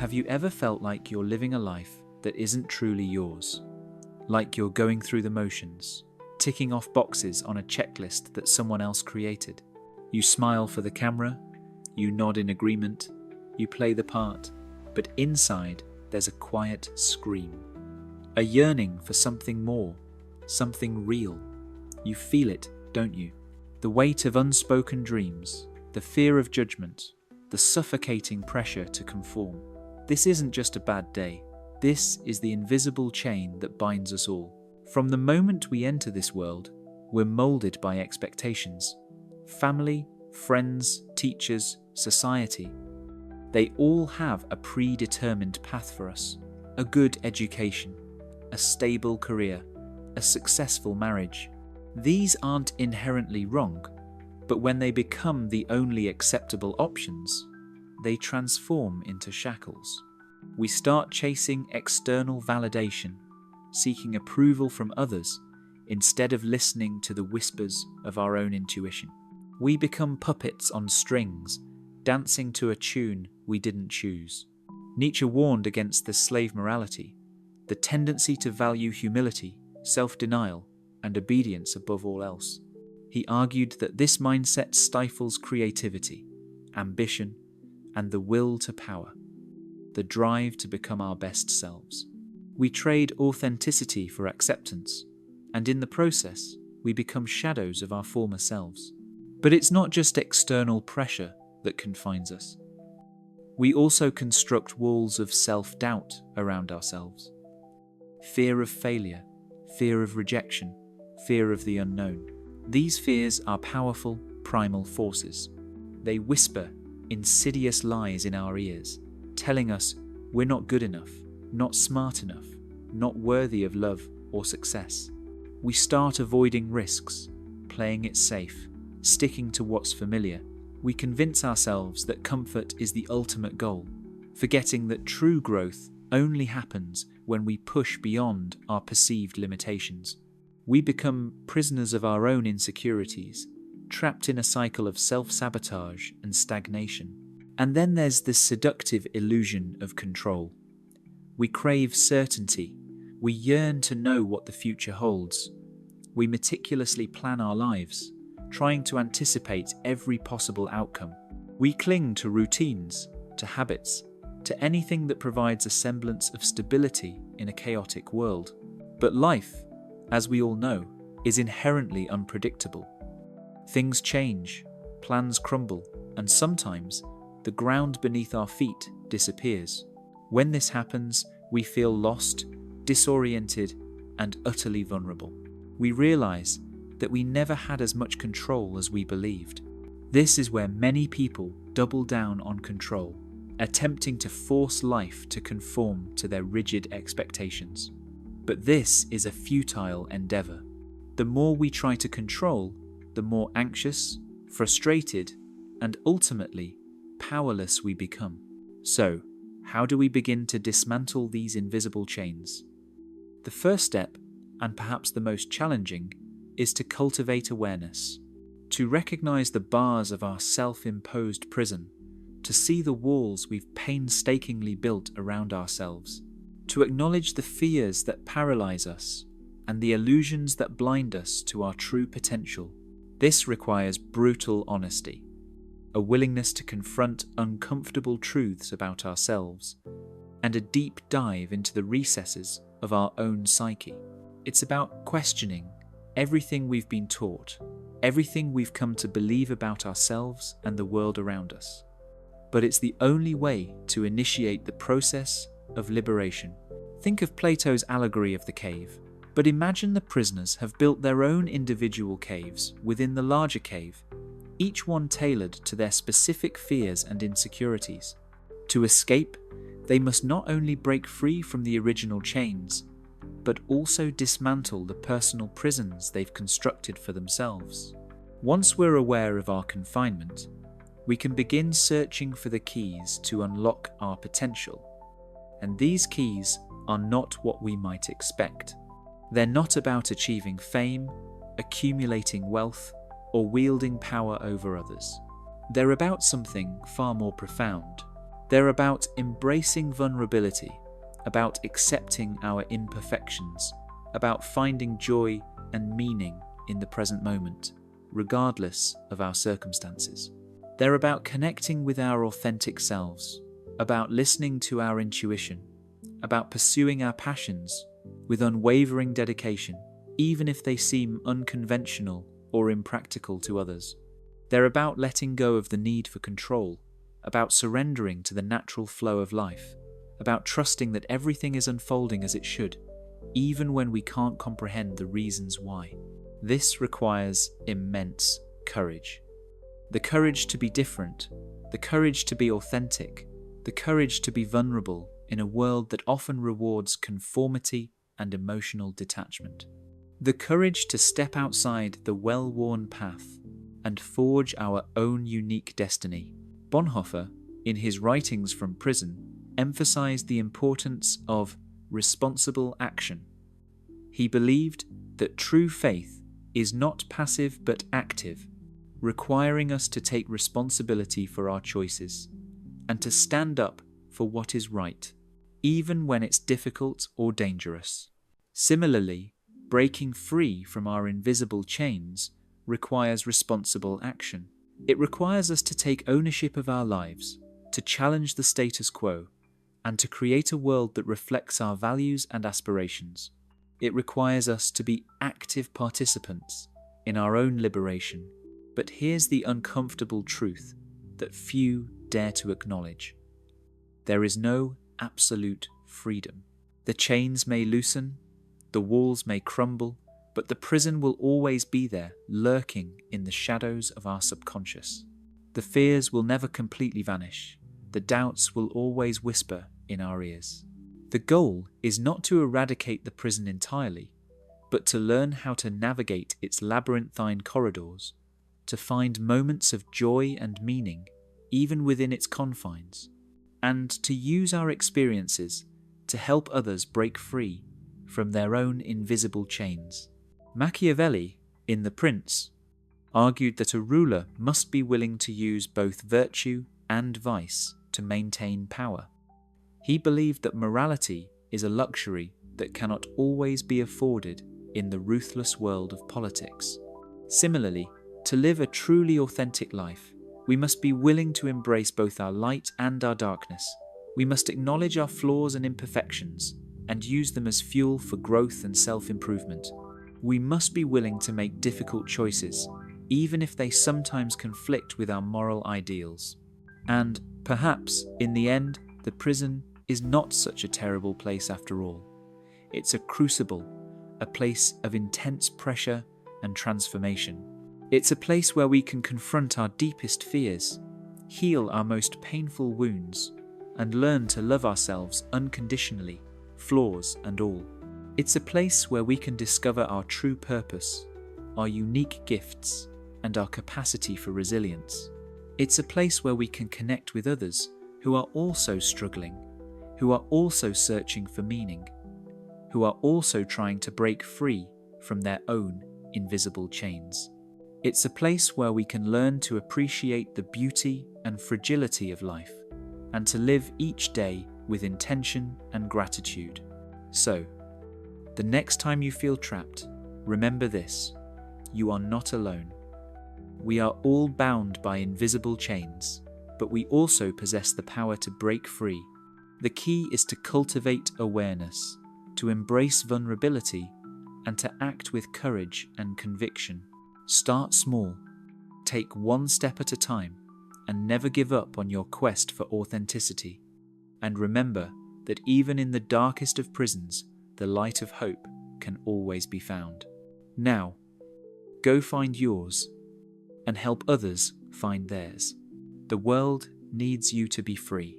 Have you ever felt like you're living a life that isn't truly yours? Like you're going through the motions, ticking off boxes on a checklist that someone else created? You smile for the camera, you nod in agreement, you play the part, but inside there's a quiet scream. A yearning for something more, something real. You feel it, don't you? The weight of unspoken dreams, the fear of judgment, the suffocating pressure to conform. This isn't just a bad day. This is the invisible chain that binds us all. From the moment we enter this world, we're molded by expectations. Family, friends, teachers, society. They all have a predetermined path for us. A good education, a stable career, a successful marriage. These aren't inherently wrong, but when they become the only acceptable options, they transform into shackles. We start chasing external validation, seeking approval from others instead of listening to the whispers of our own intuition. We become puppets on strings, dancing to a tune we didn't choose. Nietzsche warned against the slave morality, the tendency to value humility, self-denial, and obedience above all else. He argued that this mindset stifles creativity, ambition, and the will to power, the drive to become our best selves. We trade authenticity for acceptance, and in the process, we become shadows of our former selves. But it's not just external pressure that confines us. We also construct walls of self-doubt around ourselves. Fear of failure, fear of rejection, fear of the unknown. These fears are powerful, primal forces. They whisper insidious lies in our ears, telling us we're not good enough, not smart enough, not worthy of love or success. We start avoiding risks, playing it safe, sticking to what's familiar. We convince ourselves that comfort is the ultimate goal, forgetting that true growth only happens when we push beyond our perceived limitations. We become prisoners of our own insecurities, trapped in a cycle of self-sabotage and stagnation. And then there's this seductive illusion of control. We crave certainty. We yearn to know what the future holds. We meticulously plan our lives, trying to anticipate every possible outcome. We cling to routines, to habits, to anything that provides a semblance of stability in a chaotic world. But life, as we all know, is inherently unpredictable. Things change, plans crumble, and sometimes the ground beneath our feet disappears. When this happens, we feel lost, disoriented, and utterly vulnerable. We realize that we never had as much control as we believed. This is where many people double down on control, attempting to force life to conform to their rigid expectations. But this is a futile endeavor. The more we try to control, the more anxious, frustrated, and ultimately powerless we become. So, how do we begin to dismantle these invisible chains? The first step, and perhaps the most challenging, is to cultivate awareness, to recognize the bars of our self-imposed prison, to see the walls we've painstakingly built around ourselves, to acknowledge the fears that paralyze us and the illusions that blind us to our true potential. This requires brutal honesty, a willingness to confront uncomfortable truths about ourselves, and a deep dive into the recesses of our own psyche. It's about questioning everything we've been taught, everything we've come to believe about ourselves and the world around us. But it's the only way to initiate the process of liberation. Think of Plato's allegory of the cave, but imagine the prisoners have built their own individual caves within the larger cave, each one tailored to their specific fears and insecurities. To escape, they must not only break free from the original chains, but also dismantle the personal prisons they've constructed for themselves. Once we're aware of our confinement, we can begin searching for the keys to unlock our potential. And these keys are not what we might expect. They're not about achieving fame, accumulating wealth, or wielding power over others. They're about something far more profound. They're about embracing vulnerability, about accepting our imperfections, about finding joy and meaning in the present moment, regardless of our circumstances. They're about connecting with our authentic selves, about listening to our intuition, about pursuing our passions with unwavering dedication, even if they seem unconventional or impractical to others. They're about letting go of the need for control, about surrendering to the natural flow of life, about trusting that everything is unfolding as it should, even when we can't comprehend the reasons why. This requires immense courage. The courage to be different, the courage to be authentic, the courage to be vulnerable in a world that often rewards conformity and emotional detachment. The courage to step outside the well-worn path and forge our own unique destiny. Bonhoeffer, in his writings from prison, emphasized the importance of responsible action. He believed that true faith is not passive but active, requiring us to take responsibility for our choices and to stand up for what is right, even when it's difficult or dangerous. Similarly, breaking free from our invisible chains requires responsible action. It requires us to take ownership of our lives, to challenge the status quo, and to create a world that reflects our values and aspirations. It requires us to be active participants in our own liberation. But here's the uncomfortable truth that few dare to acknowledge. There is no absolute freedom. The chains may loosen, the walls may crumble, but the prison will always be there, lurking in the shadows of our subconscious. The fears will never completely vanish. The doubts will always whisper in our ears. The goal is not to eradicate the prison entirely, but to learn how to navigate its labyrinthine corridors, to find moments of joy and meaning even within its confines, and to use our experiences to help others break free from their own invisible chains. Machiavelli, in The Prince, argued that a ruler must be willing to use both virtue and vice to maintain power. He believed that morality is a luxury that cannot always be afforded in the ruthless world of politics. Similarly, to live a truly authentic life, we must be willing to embrace both our light and our darkness. We must acknowledge our flaws and imperfections and use them as fuel for growth and self-improvement. We must be willing to make difficult choices, even if they sometimes conflict with our moral ideals. And perhaps, in the end, the prison is not such a terrible place after all. It's a crucible, a place of intense pressure and transformation. It's a place where we can confront our deepest fears, heal our most painful wounds, and learn to love ourselves unconditionally, flaws and all. It's a place where we can discover our true purpose, our unique gifts, and our capacity for resilience. It's a place where we can connect with others who are also struggling, who are also searching for meaning, who are also trying to break free from their own invisible chains. It's a place where we can learn to appreciate the beauty and fragility of life, and to live each day with intention and gratitude. So, the next time you feel trapped, remember this: you are not alone. We are all bound by invisible chains, but we also possess the power to break free. The key is to cultivate awareness, to embrace vulnerability, and to act with courage and conviction. Start small, take one step at a time, and never give up on your quest for authenticity. And remember that even in the darkest of prisons, the light of hope can always be found. Now, go find yours and help others find theirs. The world needs you to be free.